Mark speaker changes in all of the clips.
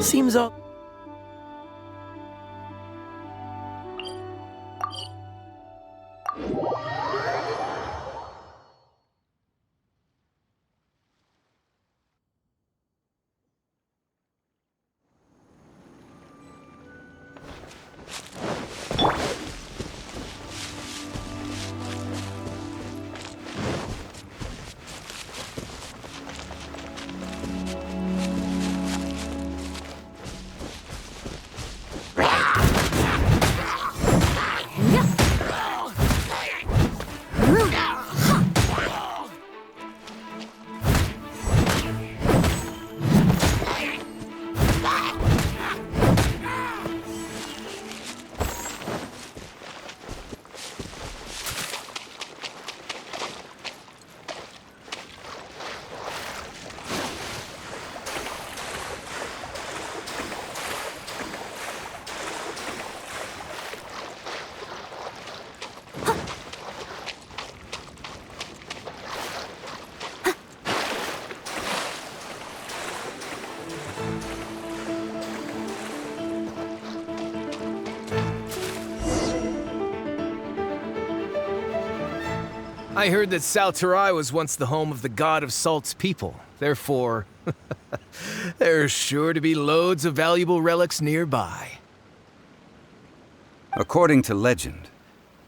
Speaker 1: Seems all...
Speaker 2: I heard that Salterai was once the home of the god of Salt's people. Therefore, there's sure to be loads of valuable relics nearby.
Speaker 3: According to legend,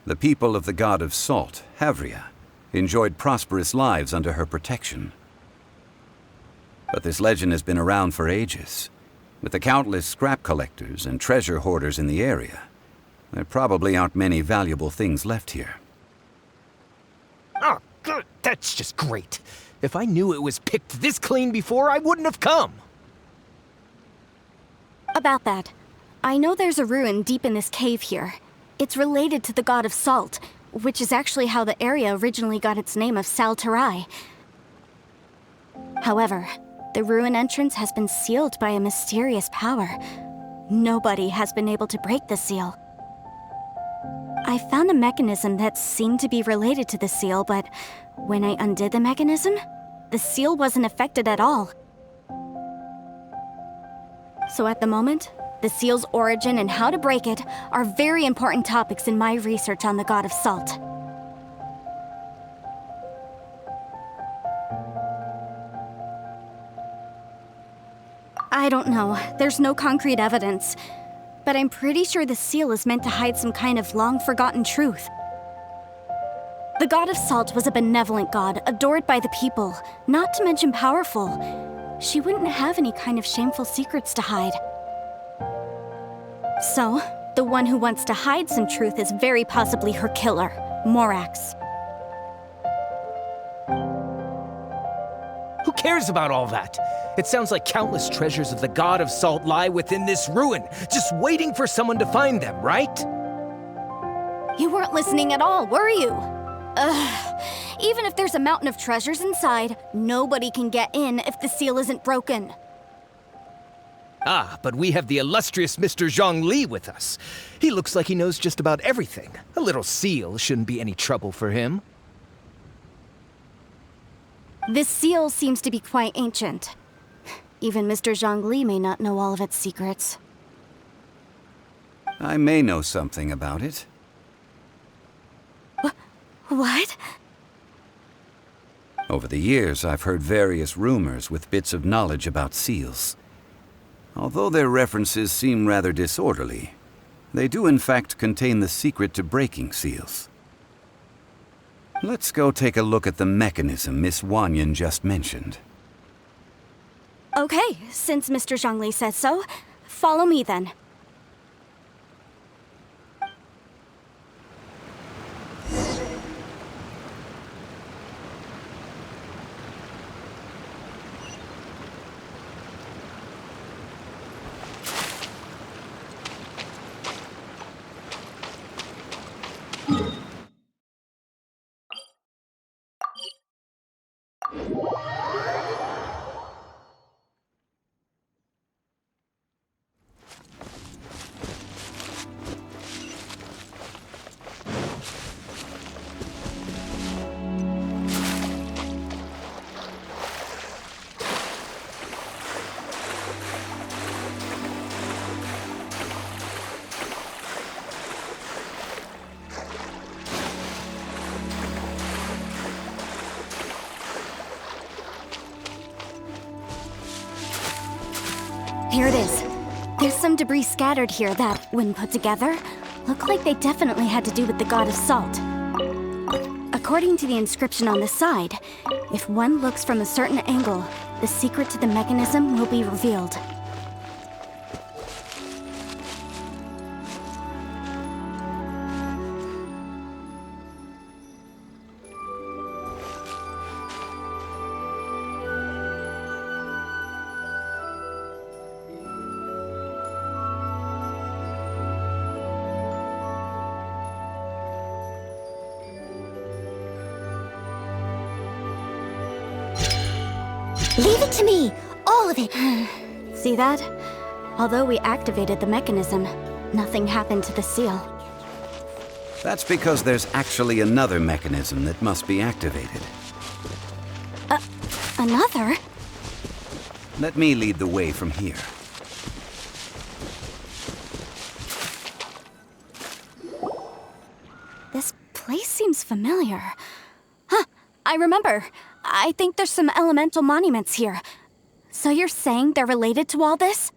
Speaker 3: the people of the god of Salt, Havria, enjoyed prosperous lives under her protection. But this legend has been around for ages. With the countless scrap collectors and treasure hoarders in the area, there probably aren't many valuable things left here.
Speaker 2: Oh, good. That's just great. If I knew it was picked this clean before, I wouldn't have come.
Speaker 4: About that, I know there's a ruin deep in this cave here. It's related to the god of Salt, which is actually how the area originally got its name of Salterai. However, the ruin entrance has been sealed by a mysterious power. Nobody has been able to break the seal. I found a mechanism that seemed to be related to the seal, but when I undid the mechanism, the seal wasn't affected at all. So at the moment, the seal's origin and how to break it are very important topics in my research on the god of Salt. I don't know. There's no concrete evidence. But I'm pretty sure the seal is meant to hide some kind of long-forgotten truth. The god of Salt was a benevolent god, adored by the people, not to mention powerful. She wouldn't have any kind of shameful secrets to hide. So, the one who wants to hide some truth is very possibly her killer, Morax.
Speaker 2: Who cares about all that? It sounds like countless treasures of the god of Salt lie within this ruin, just waiting for someone to find them, right?
Speaker 4: You weren't listening at all, were you? Ugh. Even if there's a mountain of treasures inside, nobody can get in if the seal isn't broken.
Speaker 2: Ah, but we have the illustrious Mr. Zhongli with us. He looks like he knows just about everything. A little seal shouldn't be any trouble for him.
Speaker 4: This seal seems to be quite ancient. Even Mr. Zhongli may not know all of its secrets.
Speaker 3: I may know something about it.
Speaker 4: What?
Speaker 3: Over the years, I've heard various rumors with bits of knowledge about seals. Although their references seem rather disorderly, they do in fact contain the secret to breaking seals. Let's go take a look at the mechanism Miss Wanyan just mentioned.
Speaker 4: Okay, since Mr. Zhongli says so, follow me then. Here it is. There's some debris scattered here that, when put together, look like they definitely had to do with the god of salt. According to the inscription on the side, if one looks from a certain angle, the secret to the mechanism will be revealed.
Speaker 1: Leave it to me! All of it!
Speaker 4: See that? Although we activated the mechanism, nothing happened to the seal.
Speaker 3: That's because there's actually another mechanism that must be activated.
Speaker 4: Another?
Speaker 3: Let me lead the way from here.
Speaker 4: This place seems familiar. Huh, I remember. I think there's some elemental monuments here. So you're saying they're related to all this?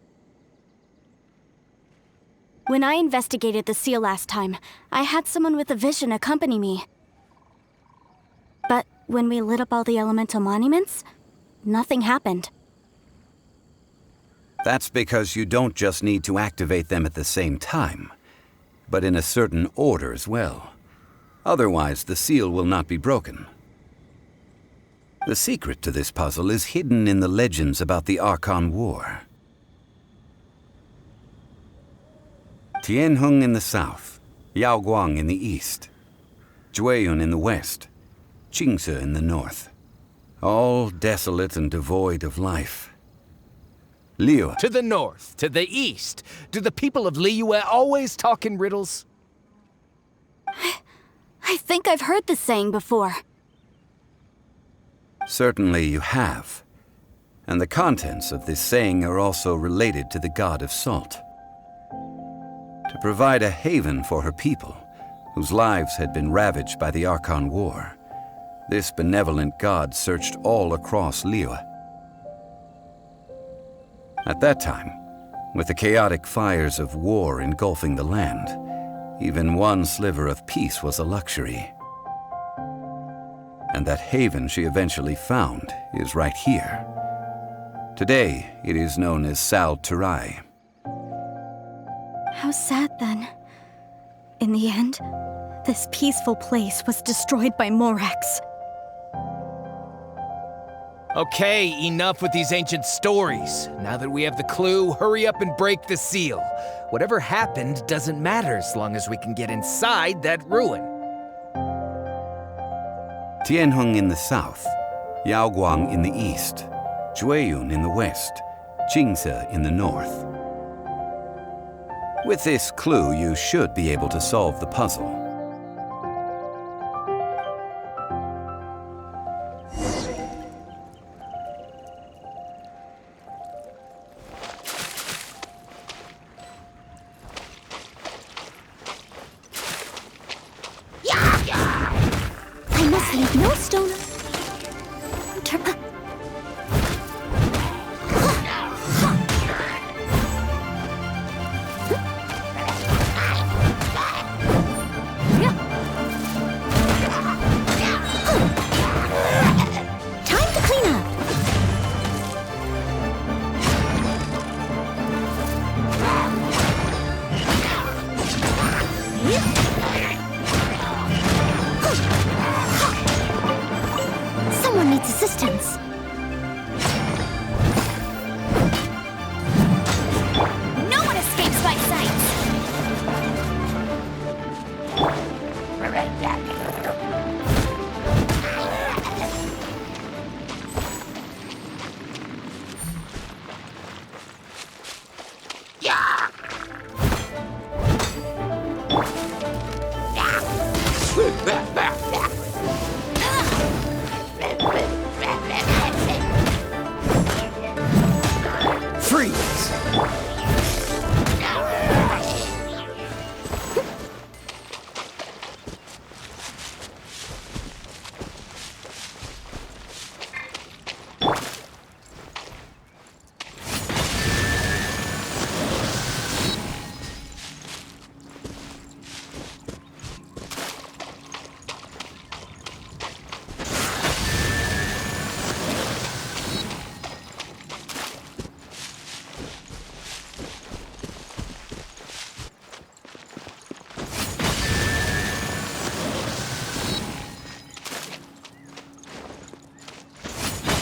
Speaker 4: When I investigated the seal last time, I had someone with a vision accompany me. But when we lit up all the elemental monuments, nothing happened.
Speaker 3: That's because you don't just need to activate them at the same time, but in a certain order as well. Otherwise, the seal will not be broken. The secret to this puzzle is hidden in the legends about the Archon War. Tianheng in the south, Yaoguang in the east, Jueyun in the west, Qingce in the north. All desolate and devoid of life. Liyue.
Speaker 2: To the north, to the east. Do the people of Liyue always talk in riddles?
Speaker 4: I think I've heard this saying before.
Speaker 3: Certainly you have. And the contents of this saying are also related to the god of salt. To provide a haven for her people, whose lives had been ravaged by the Archon War, this benevolent god searched all across Liyue. At that time, with the chaotic fires of war engulfing the land, even one sliver of peace was a luxury. And that haven she eventually found is right here. Today, it is known as Sal Turai.
Speaker 4: How sad then. In the end, this peaceful place was destroyed by Morax.
Speaker 2: Okay, enough with these ancient stories. Now that we have the clue, hurry up and break the seal. Whatever happened doesn't matter as long as we can get inside that ruin.
Speaker 3: Tianheng in the south, Yaoguang in the east, Jueyun in the west, Qingce in the north. With this clue, you should be able to solve the puzzle.
Speaker 1: I must leave no stone.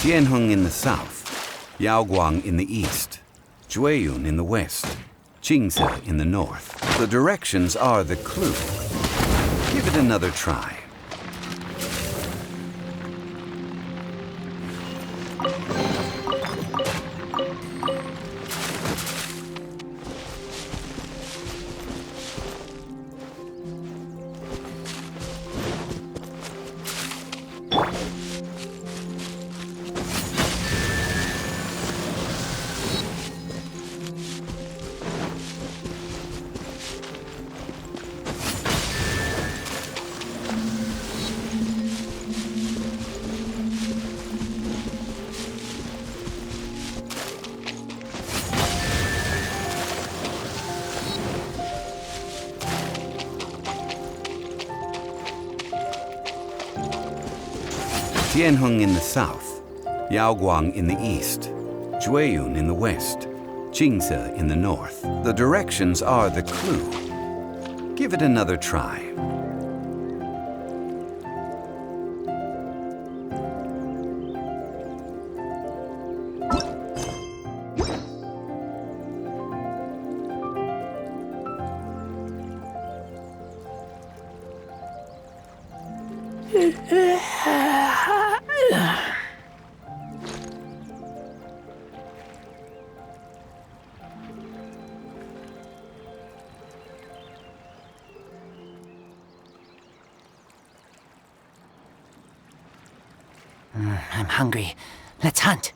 Speaker 3: Tianheng in the south, Yaoguang in the east, Jueyun in the west, Qingze in the north. The directions are the clue. Give it another try. Tianheng in the south, Yaoguang in the east, Jueyun in the west, Qingze in the north. The directions are the clue. Give it another try.
Speaker 5: I'm hungry. Let's hunt.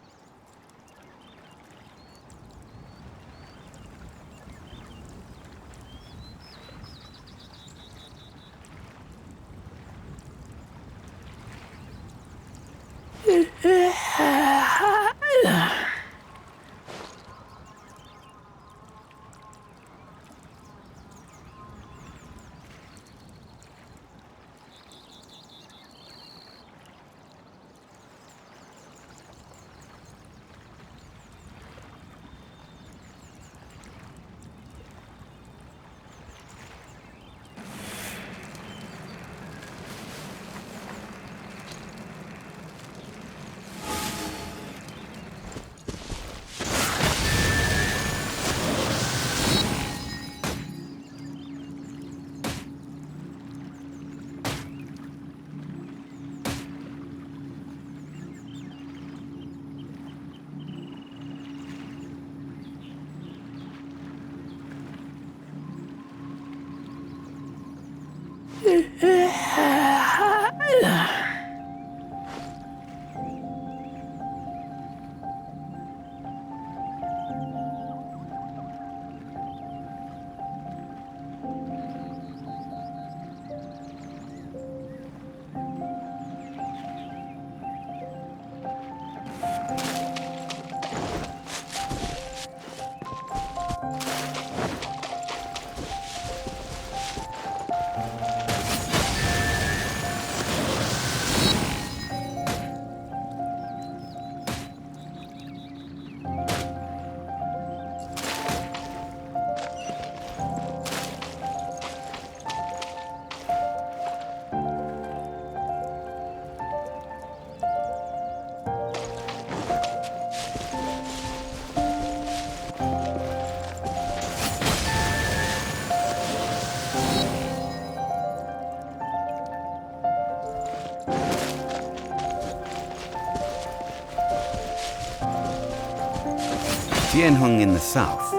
Speaker 3: Tianheng in the south,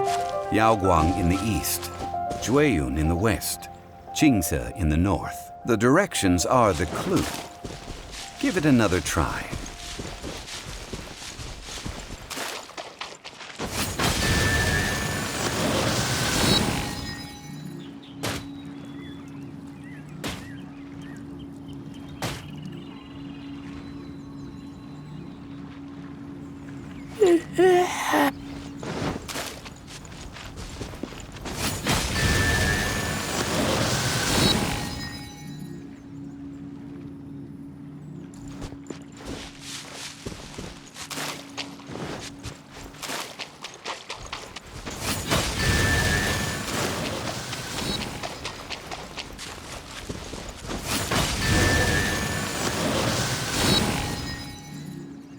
Speaker 3: Yaoguang in the east, Jueyun in the west, Qingze in the north. The directions are the clue. Give it another try.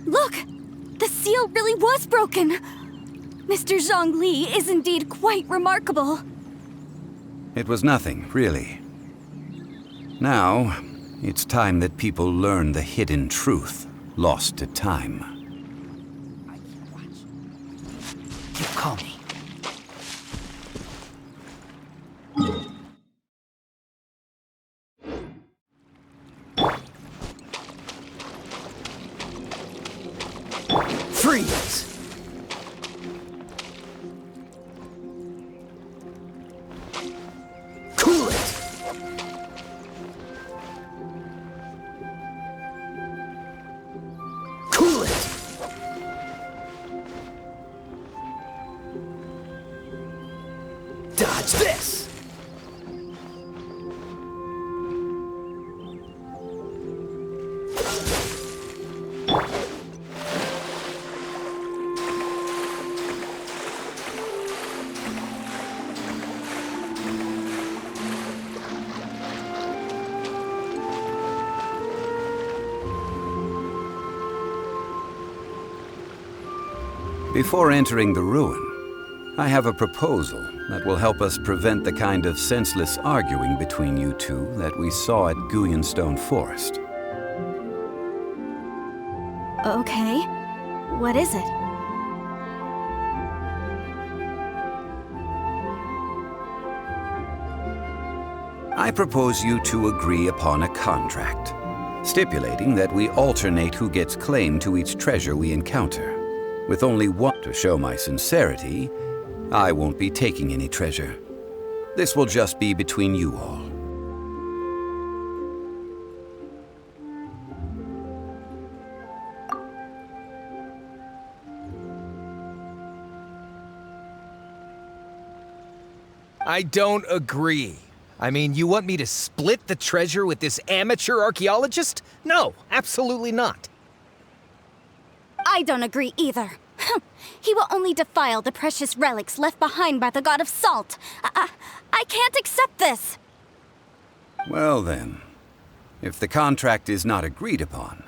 Speaker 4: Look! was broken! Mr. Zhongli is indeed quite remarkable.
Speaker 3: It was nothing, really. Now, it's time that people learn the hidden truth lost to time.
Speaker 5: You call me.
Speaker 2: Freeze! Cool it! Cool it! Dodge this!
Speaker 3: Before entering the ruin, I have a proposal that will help us prevent the kind of senseless arguing between you two that we saw at Guyenstone Forest.
Speaker 4: Okay. What is it?
Speaker 3: I propose you two agree upon a contract, stipulating that we alternate who gets claim to each treasure we encounter. With only one to show my sincerity, I won't be taking any treasure. This will just be between you all.
Speaker 2: I don't agree. I mean, you want me to split the treasure with this amateur archaeologist? No, absolutely not.
Speaker 4: I don't agree either. He will only defile the precious relics left behind by the God of Salt. I can't accept this.
Speaker 3: Well then, if the contract is not agreed upon,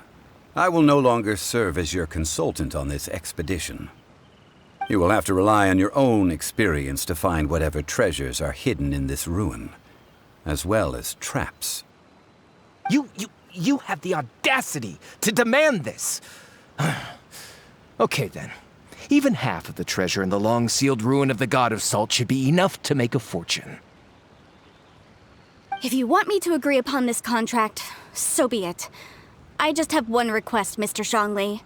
Speaker 3: I will no longer serve as your consultant on this expedition. You will have to rely on your own experience to find whatever treasures are hidden in this ruin, as well as traps.
Speaker 2: You have the audacity to demand this. Okay then. Even half of the treasure in the long-sealed ruin of the God of Salt should be enough to make a fortune.
Speaker 4: If you want me to agree upon this contract, so be it. I just have one request, Mr. Zhongli.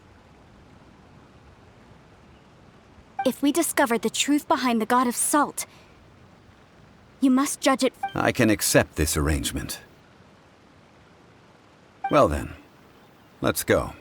Speaker 4: If we discover the truth behind the God of Salt, you must judge it.
Speaker 3: I can accept this arrangement. Well then, let's go.